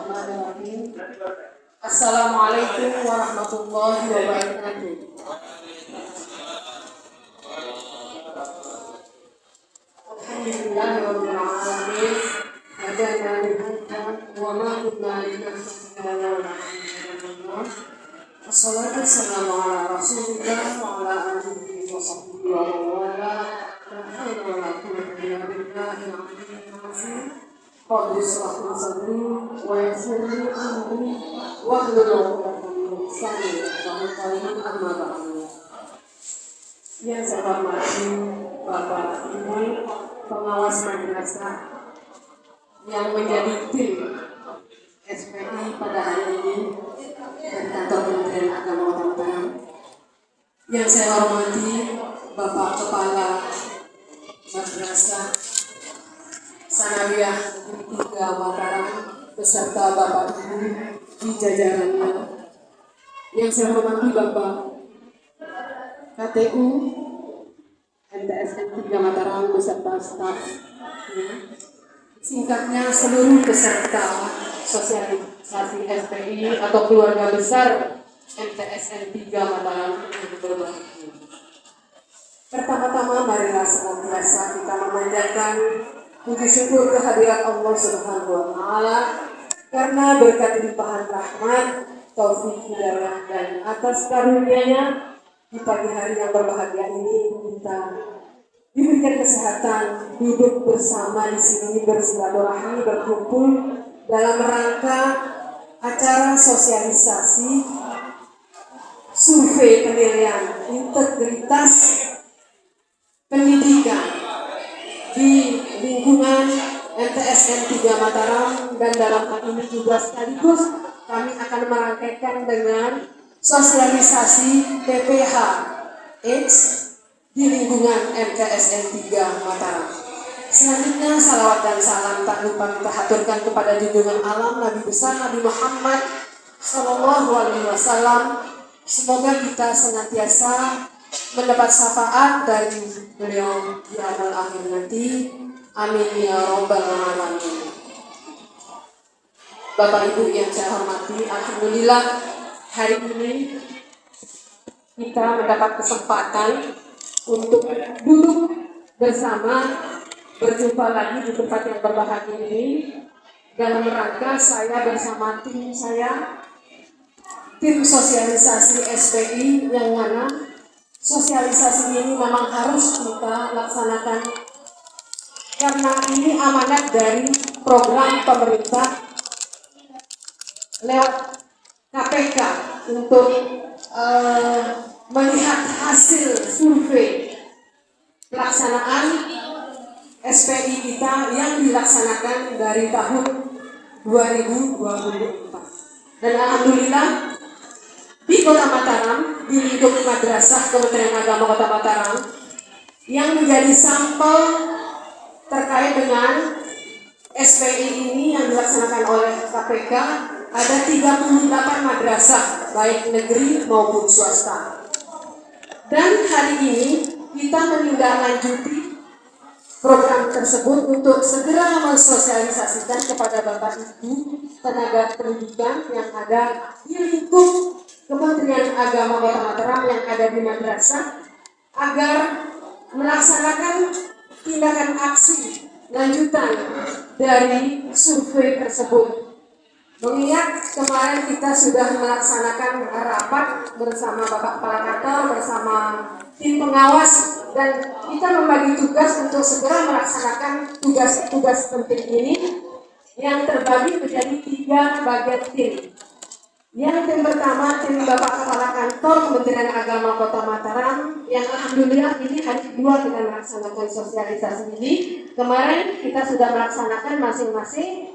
Bismillahirrahmanirrahim. Assalamualaikum warahmatullahi wabarakatuh. Alhamdulillahirabbil alamin. Hadana lillahi wa ma kunna linahtadiya lawla Assalatu wassalamu ala Rasulillah wa ala alihi wa sahbihi wa wala. La haula wa la quwwata illa billahil aliyyil azim. Rabbi shrah li sadri wa yassir li amri wahlul 'uqdatam min lisani yafqahu qawli amma ba'du. Yang saya hormati Bapak Ibu pengawas madrasah yang menjadi tim SPI pada hari ini dari kantor Kementerian Agama Kota Mataram. Yang saya hormati Bapak Kepala Madrasah Sanawiyah Negeri 3 Mataram beserta Bapak Ibu di jajarannya. Yang saya hormati Bapak KTU MTSN 3 Mataram beserta staf. Singkatnya seluruh peserta sosialisasi SPI atau keluarga besar MTSN 3 Mataram yang berbahagia. Pertama-tama marilah senantiasa kita memanjatkan puji syukur kehadirat Allah Subhanahu wa Ta'ala karena berkat limpahan rahmat, taufik, hidayah dan atas karunia-Nya di pagi hari yang berbahagia ini kita diberikan kesehatan duduk bersama di sini bersilaturahmi berkumpul dalam rangka acara sosialisasi survei penilaian integritas pendidikan di lingkungan MTSN 3 Mataram, dan dalam hal ini juga sekaligus kami akan merangkaikan dengan sosialisasi PPH AIDS di lingkungan MTSN 3 Mataram. Selanjutnya salawat dan salam tak lupa kita haturkan kepada junjungan alam Nabi besar Nabi Muhammad Sallallahu Alaihi Wasallam. Semoga kita senantiasa mendapat syafaat dari beliau di akhir akhir nanti. Amin ya robbal alamin. Bapak Ibu yang saya hormati, alhamdulillah hari ini kita mendapat kesempatan untuk duduk bersama, berjumpa lagi di tempat yang berbahagia ini dalam rangka saya bersama tim saya, tim sosialisasi SPI, yang mana sosialisasi ini memang harus kita laksanakan karena ini amanat dari program pemerintah lewat KPK untuk melihat hasil survei pelaksanaan SPI kita yang dilaksanakan dari tahun 2024. Dan alhamdulillah di Kota Mataram, di lingkup madrasah Kementerian Agama Kota Mataram yang menjadi sampel terkait dengan SPI ini yang dilaksanakan oleh KPK, ada 38 madrasah baik negeri maupun swasta. Dan hari ini kita menindaklanjuti program tersebut untuk segera mensosialisasikan kepada Bapak Ibu tenaga pendidikan yang ada di lingkup Kementerian Agama Kota Mataram yang ada di madrasah agar melaksanakan tindakan aksi lanjutan dari survei tersebut. Mengingat kemarin kita sudah melaksanakan rapat bersama Bapak Kepala Kantor bersama tim pengawas, dan kita membagi tugas untuk segera melaksanakan tugas-tugas penting ini yang terbagi menjadi 3 bagian tim. Yang tim pertama, tim Bapak Kepala Kantor Kementerian Agama Kota Mataram, yang alhamdulillah ini hari kedua kita melaksanakan sosialisasi ini. Kemarin kita sudah melaksanakan masing-masing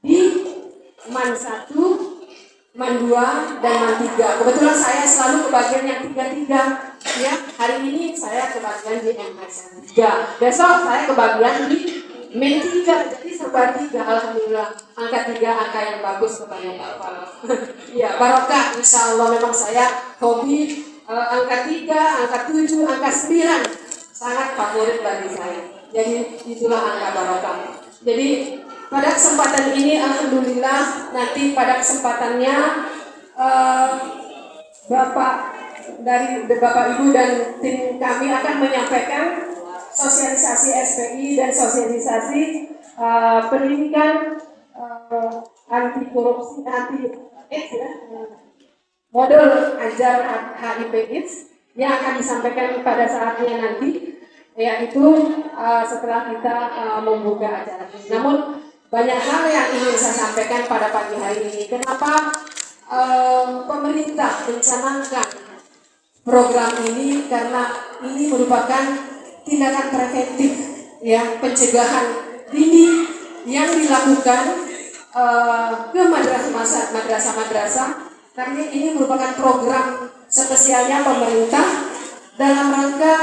di MAN 1, MAN 2, dan MAN 3. Kebetulan saya selalu kebagian yang 3-3. Ya, hari ini saya kebagian di MSN 3. Besok saya kebagian di MIN 3. Jadi serba 3. Alhamdulillah. Angka 3 angka yang bagus kepada Pak Kepala. Ya, barokah. Insya Allah memang saya hobi angka 3, angka 7, angka 9. Sangat favorit bagi saya. Jadi itulah angka barokah. Jadi pada kesempatan ini alhamdulillah nanti pada kesempatannya Bapak Ibu dan tim kami akan menyampaikan sosialisasi SPI dan sosialisasi pendidikan anti korupsi, anti AIDS ya, modul ajar HIV/AIDS yang akan disampaikan pada saatnya nanti, yaitu setelah kita membuka acara. Namun banyak hal yang ingin saya sampaikan pada pagi hari ini. Kenapa pemerintah mencanangkan program ini? Karena ini merupakan tindakan preventif, ya, pencegahan dini yang dilakukan ke madrasah-madrasah. Karena ini merupakan program spesialnya pemerintah dalam rangka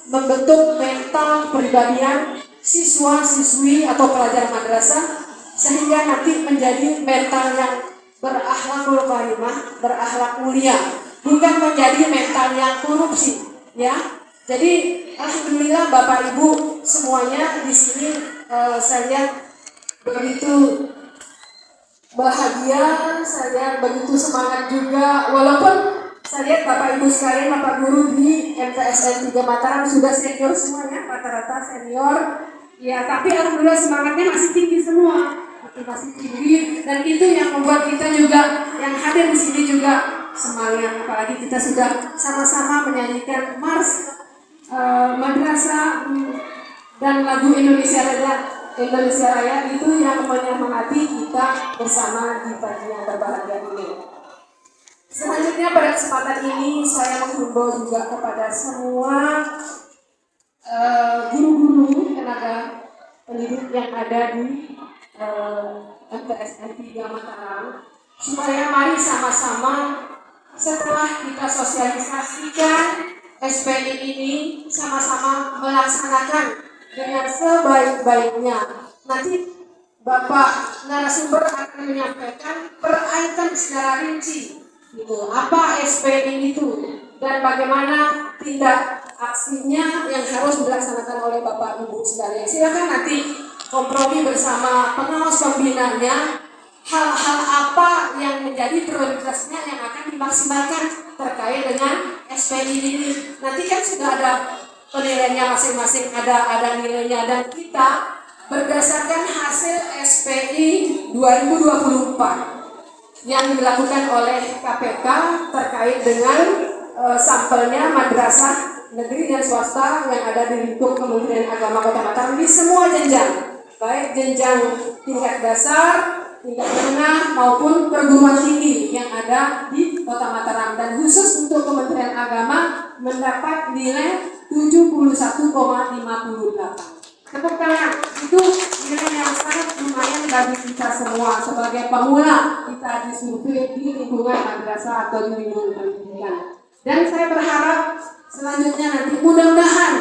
membentuk mental kepribadian siswa-siswi atau pelajar madrasah sehingga nanti menjadi mental yang berakhlakul karimah, berakhlak mulia, bukan menjadi mental yang korupsi, ya. Jadi alhamdulillah Bapak Ibu semuanya di sini saya lihat begitu bahagia, saya begitu semangat juga, walaupun saya lihat Bapak Ibu sekalian, Bapak Guru di MTSN 3 Mataram sudah senior semuanya, rata-rata senior, ya, tapi alhamdulillah semangatnya masih tinggi semua, masih tinggi, dan itu yang membuat kita juga yang hadir di sini juga semangat, apalagi kita sudah sama-sama menyanyikan Mars Madrasah dan lagu Indonesia Raya itu yang menyemangati kita bersama di pagi yang berbahagia ini. Selanjutnya pada kesempatan ini saya menghimbau juga kepada semua guru-guru tenaga pendidik yang ada di MTSN 3 Mataram supaya mari sama-sama setelah kita sosialisasikan SPI ini sama-sama melaksanakan dengan sebaik-baiknya. Nanti Bapak narasumber akan menyampaikan per-item secara rinci, gitu, apa SPI itu dan bagaimana tindak aksinya yang harus dilaksanakan oleh Bapak Ibu sekalian. Silakan nanti kompromi bersama pengawas pembinanya hal-hal apa yang menjadi prioritasnya yang akan dimaksimalkan terkait dengan SPI ini. Nanti kan sudah ada penilaiannya masing-masing, ada nilainya, dan kita berdasarkan hasil SPI 2024 yang dilakukan oleh KPK terkait dengan sampelnya madrasah negeri dan swasta yang ada di lingkup Kementerian Agama Kota Mataram di semua jenjang, baik jenjang tingkat dasar, tingkat menengah maupun perguruan tinggi yang ada di Kota Mataram, dan khusus untuk Kementerian Agama mendapat nilai 71,58. Tepuk tangan, itu nilai yang sangat lumayan bagi kita semua sebagai pemula kita disurvei di lingkungan madrasah atau di lingkungan pendidikan. Dan saya berharap selanjutnya nanti mudah-mudahan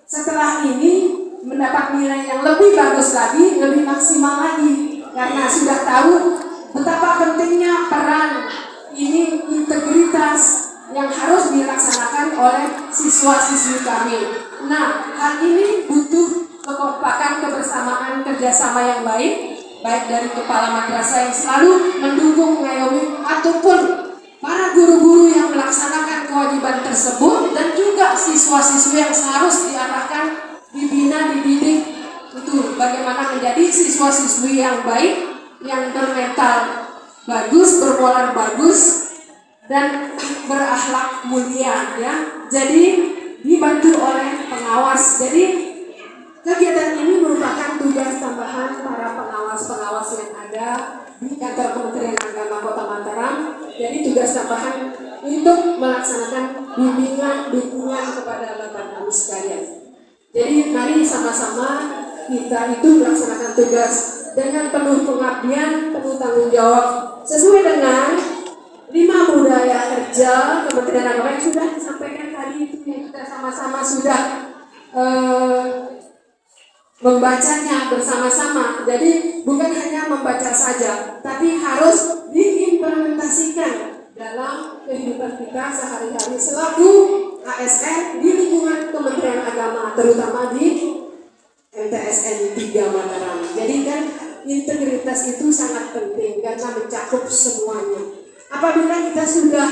setelah ini mendapat nilai yang lebih bagus lagi, lebih maksimal lagi, karena sudah tahu betapa pentingnya peran ini, integritas yang harus dilaksanakan oleh siswa-siswi kami. Nah, hal ini butuh kekompakan, kebersamaan, kerjasama yang baik, baik dari kepala madrasah yang selalu mendukung, mengayomi, ataupun para guru-guru yang melaksanakan kewajiban tersebut, dan juga siswa-siswi yang harus diarahkan, dibina, dididik, itu bagaimana menjadi siswa-siswi yang baik, yang bermental bagus, bermoral bagus, dan berakhlak mulia, ya. Jadi dibantu oleh pengawas. Jadi kegiatan ini merupakan tugas tambahan para pengawas-pengawas yang ada di kantor Kementerian Agama Kota Mataram. Jadi tugas tambahan untuk melaksanakan bimbingan, dukungan kepada Bapak Ibu sekalian. Jadi mari sama-sama kita itu melaksanakan tugas dengan penuh pengabdian, penuh tanggung jawab, sesuai dengan 5 budaya kerja Kementerian Agama yang sudah disampaikan tadi, itu yang kita sama-sama sudah membacanya bersama-sama. Jadi bukan hanya membaca saja, tapi harus diimplementasikan dalam kehidupan kita sehari-hari selaku ASN di lingkungan Kementerian Agama, terutama di MTSN 3 Mataram. Jadi kan integritas itu sangat penting karena mencakup semuanya. Apabila kita sudah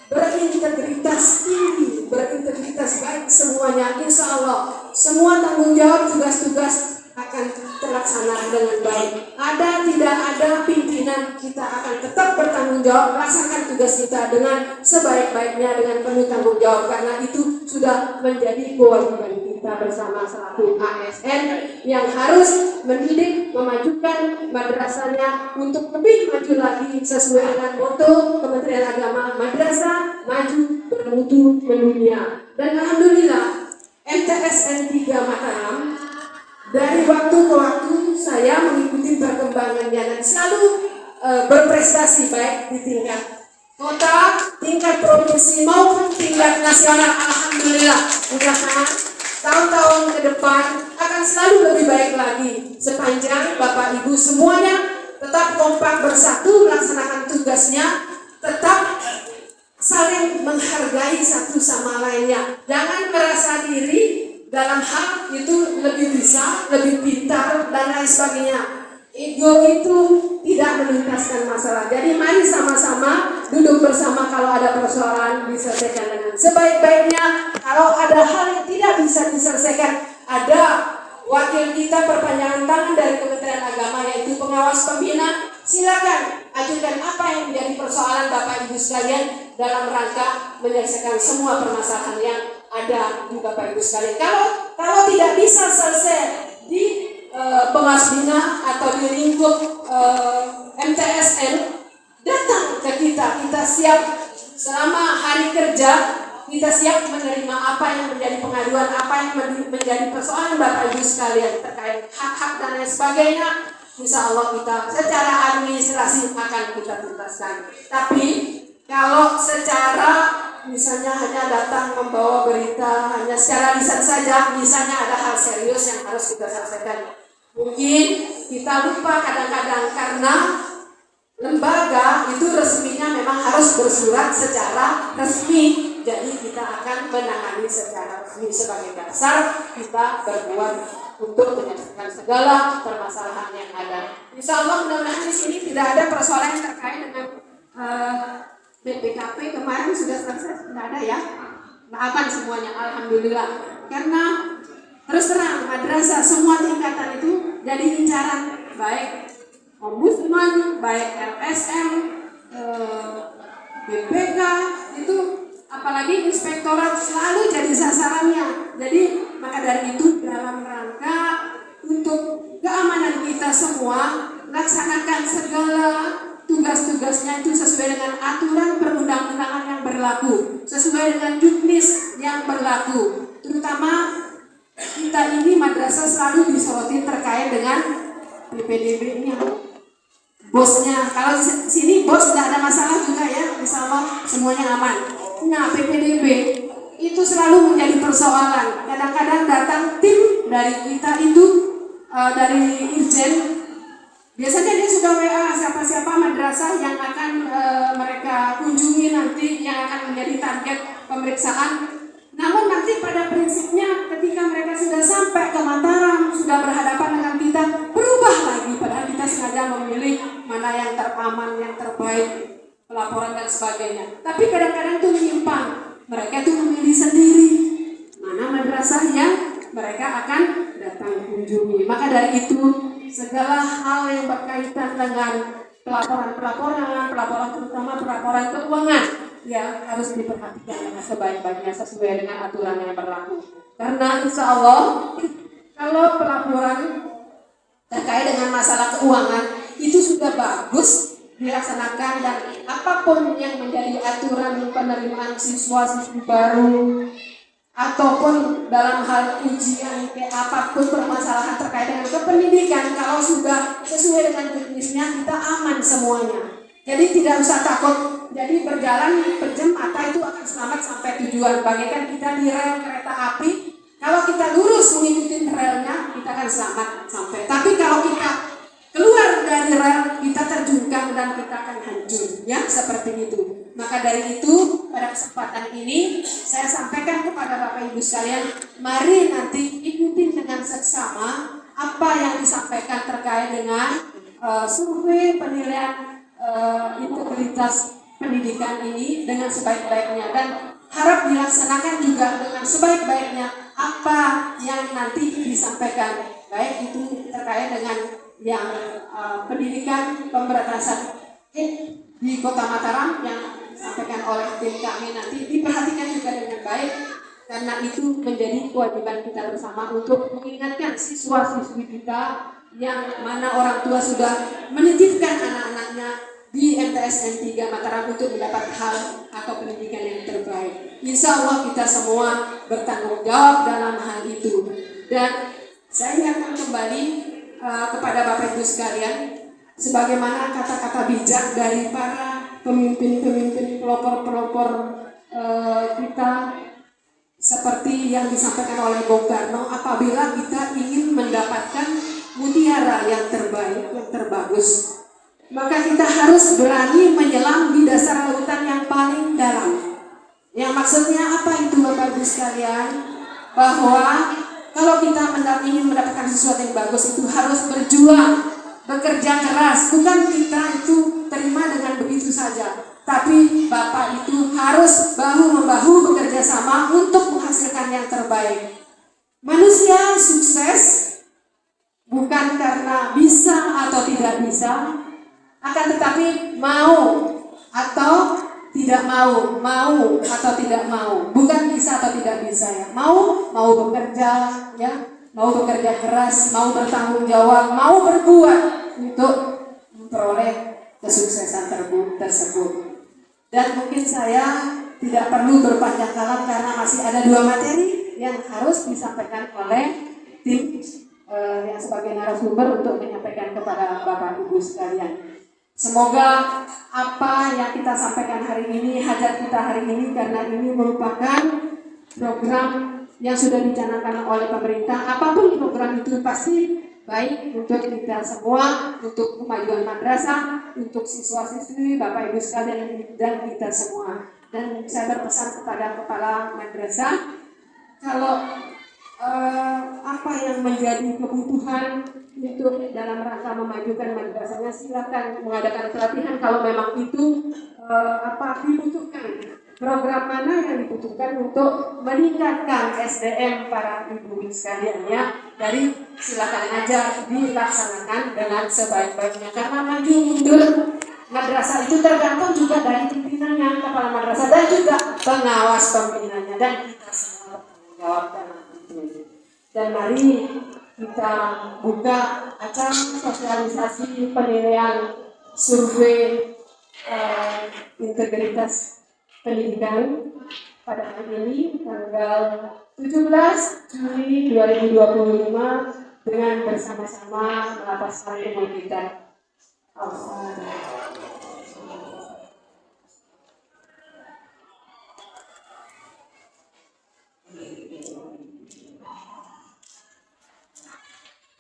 berintegritas tinggi, berintegritas baik semuanya, insya Allah semua tanggung jawab tugas-tugas akan terlaksana dengan baik. Ada tidak ada pimpinan, kita akan tetap bertanggung jawab melaksanakan tugas kita dengan sebaik-baiknya, dengan penuh tanggung jawab, karena itu sudah menjadi kewajiban kita bersama selaku ASN yang harus mendidik, memajukan madrasahnya untuk lebih maju lagi sesuai dengan motto Kementerian Agama, madrasah maju bermutu mendunia. Dan alhamdulillah MTSN 3 Mataram dari waktu ke waktu saya mengikuti perkembangannya dan selalu berprestasi baik di tingkat kota, tingkat provinsi maupun tingkat nasional. Alhamdulillah, mudah-mudahan tahun-tahun ke depan akan selalu lebih baik lagi sepanjang Bapak Ibu semuanya tetap kompak bersatu melaksanakan tugasnya, tetap saling menghargai satu sama lainnya. Jangan merasa diri dalam hal itu lebih bisa, lebih pintar, dan lain sebagainya. Ego itu tidak menuntaskan masalah. Jadi mari sama-sama duduk bersama, kalau ada persoalan diselesaikan dengan sebaik-baiknya. Kalau ada hal yang tidak bisa diselesaikan, ada wakil kita perpanjangan tangan dari Kementerian Agama yaitu pengawas pembina. Silakan ajukan apa yang menjadi persoalan Bapak Ibu sekalian dalam rangka menyelesaikan semua permasalahan yang ada di Bapak Ibu sekalian. Kalau tidak bisa selesai di pengawas bina atau di lingkup MTSN, datang ke kita. Kita siap selama hari kerja, kita siap menerima apa yang menjadi pengaduan, apa yang menjadi persoalan Bapak Ibu sekalian terkait hak-hak dan lain sebagainya. Insya Allah kita secara administrasi akan kita tuntaskan. Tapi kalau secara misalnya hanya datang membawa berita hanya secara lisan saja, misalnya ada hal serius yang harus kita selesaikan, mungkin kita lupa kadang-kadang karena lembaga itu resminya memang harus bersurat secara resmi. Jadi kita akan menangani secara resmi sebagai dasar kita berbuat untuk menyelesaikan segala permasalahan yang ada. Insya Allah mudah-mudahan di sini tidak ada persoalan yang terkait dengan BPKP kemarin sudah selesai, tidak ada ya. Maafkan semuanya, alhamdulillah. Karena terus terang madrasah semua tingkatan itu jadi incaran, baik ombudsman, baik LSM, BPK itu, apalagi inspektorat selalu jadi sasarannya. Jadi maka dari itu dalam rangka untuk keamanan kita semua, laksanakan segala tugas-tugasnya itu sesuai dengan aturan perundang-undangan yang berlaku, sesuai dengan juknis yang berlaku. Terutama kita ini madrasah selalu disoroti terkait dengan PPDB-nya, bosnya. Kalau sini bos tidak ada masalah juga ya, insya Allah semuanya aman. Nah, PPDB itu selalu menjadi persoalan. Kadang-kadang datang tim dari kita itu dari Irjen. Biasanya dia sudah WA siapa-siapa madrasah yang akan mereka kunjungi nanti, yang akan menjadi target pemeriksaan. Namun nanti pada prinsipnya ketika mereka sudah sampai ke Mataram, sudah berhadapan dengan kita, berubah lagi. Padahal kita sengaja memilih mana yang teraman, yang terbaik, pelaporan dan sebagainya. Tapi kadang-kadang itu menyimpang. Mereka itu memilih sendiri mana madrasah yang mereka akan datang kunjungi. Maka dari itu segala hal yang berkaitan dengan pelaporan terutama pelaporan keuangan ya harus diperhatikan dengan sebaik-baiknya sesuai dengan aturan yang berlaku. Karena insya Allah kalau pelaporan terkait dengan masalah keuangan itu sudah bagus dilaksanakan, dan apapun yang menjadi aturan penerimaan siswa-siswi baru ataupun dalam hal ujian apapun permasalahan terkait dengan kependidikan, kalau sudah sesuai dengan juknisnya kita aman semuanya. Jadi tidak usah takut. Jadi berjalan berjam mata itu akan selamat sampai tujuan. Bagaikan kita di rel kereta api, kalau kita lurus mengikuti relnya kita akan selamat sampai. Tapi kalau kita keluar dari rel kita terjungkang dan kita akan hancur, ya seperti itu. Maka dari itu pada kesempatan ini saya sampaikan kepada Bapak Ibu sekalian, mari nanti ikutin dengan seksama apa yang disampaikan terkait dengan survei penilaian integritas pendidikan ini dengan sebaik-baiknya, dan harap dilaksanakan juga dengan sebaik-baiknya apa yang nanti disampaikan, baik itu terkait dengan yang pendidikan pemberantasan di Kota Mataram yang disampaikan oleh tim kami nanti diperhatikan juga dengan baik, karena itu menjadi kewajiban kita bersama untuk mengingatkan siswa-siswi kita yang mana orang tua sudah menitipkan anak-anaknya di MTS N3 Mataram untuk mendapat hal atau pendidikan yang terbaik. Insya Allah kita semua bertanggung jawab dalam hal itu. Dan saya ingatkan kembali kepada Bapak Ibu sekalian, sebagaimana kata-kata bijak dari para pemimpin-pemimpin pelopor-pelopor kita, seperti yang disampaikan oleh Bung Karno, apabila kita ingin mendapatkan mutiara yang terbaik, yang terbagus, maka kita harus berani menyelam di dasar lautan yang paling dalam. Yang maksudnya apa itu Bapak Ibu sekalian? Bahwa kalau kita ingin mendapatkan sesuatu yang bagus itu harus berjuang, bekerja keras. Bukan kita itu terima dengan begitu saja, tapi Bapak itu harus bahu-membahu bekerja sama untuk menghasilkan yang terbaik. Manusia sukses bukan karena bisa atau tidak bisa, akan tetapi mau atau tidak mau, mau atau tidak mau, bukan bisa atau tidak bisa ya. Mau bekerja ya, mau bekerja keras, mau bertanggung jawab, mau berbuat untuk memperoleh kesuksesan tersebut. Dan mungkin saya tidak perlu berpanjang kalam karena masih ada 2 materi yang harus disampaikan oleh tim yang sebagai narasumber untuk menyampaikan kepada Bapak Ibu sekalian. Semoga apa yang kita sampaikan hari ini, hajat kita hari ini, karena ini merupakan program yang sudah dicanangkan oleh pemerintah. Apapun program itu pasti baik untuk kita semua, untuk kemajuan madrasah, untuk siswa-siswi, Bapak Ibu sekalian, dan kita semua. Dan saya berpesan kepada kepala madrasah, kalau apa yang menjadi kebutuhan untuk dalam rangka memajukan madrasahnya, silakan mengadakan pelatihan kalau memang itu dibutuhkan. Program mana yang dibutuhkan untuk meningkatkan SDM para ibu sekalian ya, dari silakan aja dilaksanakan dengan sebaik-baiknya, karena maju mundur madrasah itu tergantung juga dari pimpinannya, kepala madrasah dan juga pengawas pembinanya, dan kita semua bertanggung jawab dalam itu. Dan mari kita buka acara sosialisasi penilaian survei integritas pendidikan pada hari ini tanggal 17 Juli 2025 dengan bersama-sama melapaskan umur kita.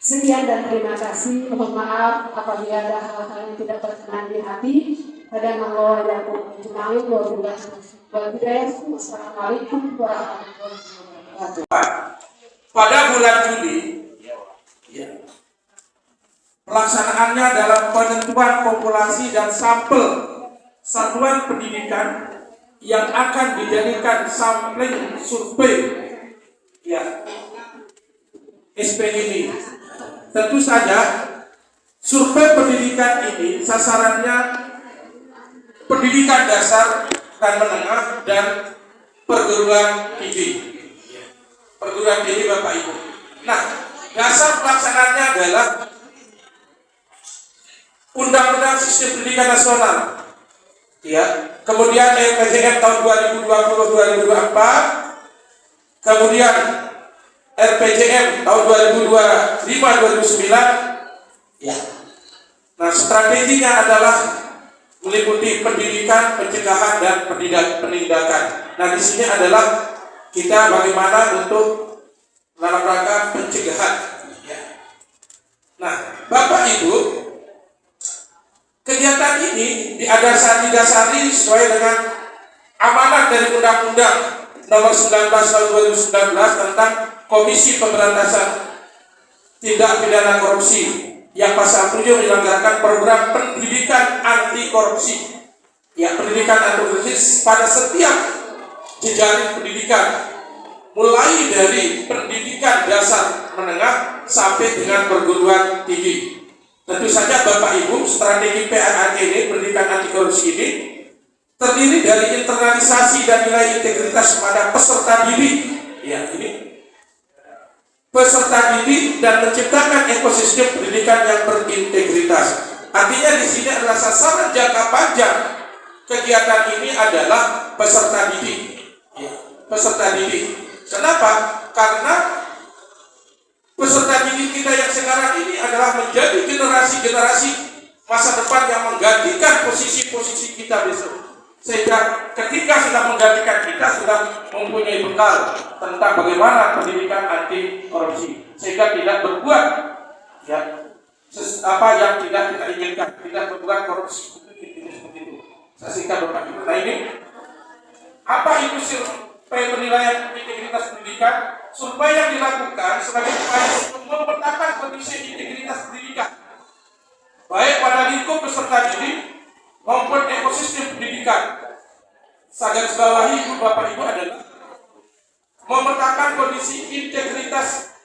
Sekian dan terima kasih. Mohon maaf apabila ada hal-hal yang tidak berkenan di hati. Hadanallahu wa iyyakum wassalamualaikum warahmatullahi wabarakatuh. Pada bulan Juli, pelaksanaannya dalam penentuan populasi dan sampel satuan pendidikan yang akan dijadikan sampling survei SPID. Tentu saja survei pendidikan ini sasarannya pendidikan dasar dan menengah dan perguruan tinggi. Perguruan tinggi Bapak Ibu. Nah, dasar pelaksanaannya adalah Undang-Undang Sistem Pendidikan Nasional. Kemudian RPJM tahun 2020-2024. Kemudian RPJM tahun 2025-2029. Nah, strateginya adalah meliputi pendidikan, pencegahan, dan penindakan. Nah, di sini adalah kita bagaimana untuk dalam rangka pencegahan. Nah, Bapak Ibu, kegiatan ini didasari sesuai dengan amanat dari Undang-Undang Nomor 19 Tahun 2019 tentang Komisi Pemberantasan Tindak Pidana Korupsi yang pasal 7 menyelenggarakan program pendidikan anti korupsi. Ya, pendidikan anti korupsi pada setiap jejaring pendidikan, mulai dari pendidikan dasar menengah sampai dengan perguruan tinggi. Tentu saja Bapak Ibu, strategi PAAT ini, pendidikan anti korupsi ini, terdiri dari internalisasi dan nilai integritas pada peserta didik. Ya, ini peserta didik dan menciptakan ekosistem pendidikan yang berintegritas. Artinya di sini adalah sasaran jangka panjang kegiatan ini adalah peserta didik. Ya, peserta didik. Kenapa? Karena peserta didik kita yang sekarang ini adalah menjadi generasi-generasi masa depan yang menggantikan posisi-posisi kita besok. Sehingga ketika sudah menggantikan, kita sudah mempunyai bekal tentang bagaimana pendidikan anti korupsi, sehingga tidak berbuat ya apa yang tidak kita inginkan, tidak berbuat korupsi. Seperti itu. Saya singkat Bapak Ibu. Nah ini apa itu survei penilaian integritas pendidikan? Survei yang dilakukan sebagai upaya untuk memetakan kondisi integritas pendidikan, baik pada lingkup peserta didik maupun ekosistem pendidikan. Garis bawahi Ibu Bapak Ibu adalah memetakan kondisi integritas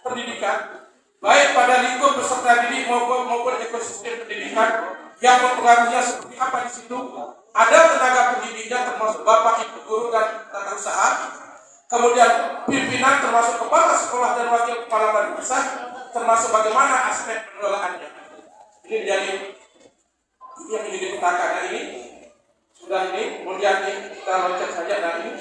pendidikan, baik pada lingkup peserta didik maupun ekosistem pendidikan, yang mempengaruhinya seperti apa di situ. Ada tenaga pendidiknya termasuk Bapak Ibu guru dan tata usaha, kemudian pimpinan termasuk kepala sekolah dan wakil kepala madrasah, termasuk bagaimana aspek pengelolaannya. Ini menjadi yang ingin dipetakan. Nah ini sudah ini, kemudian kita loncat saja. Nah ini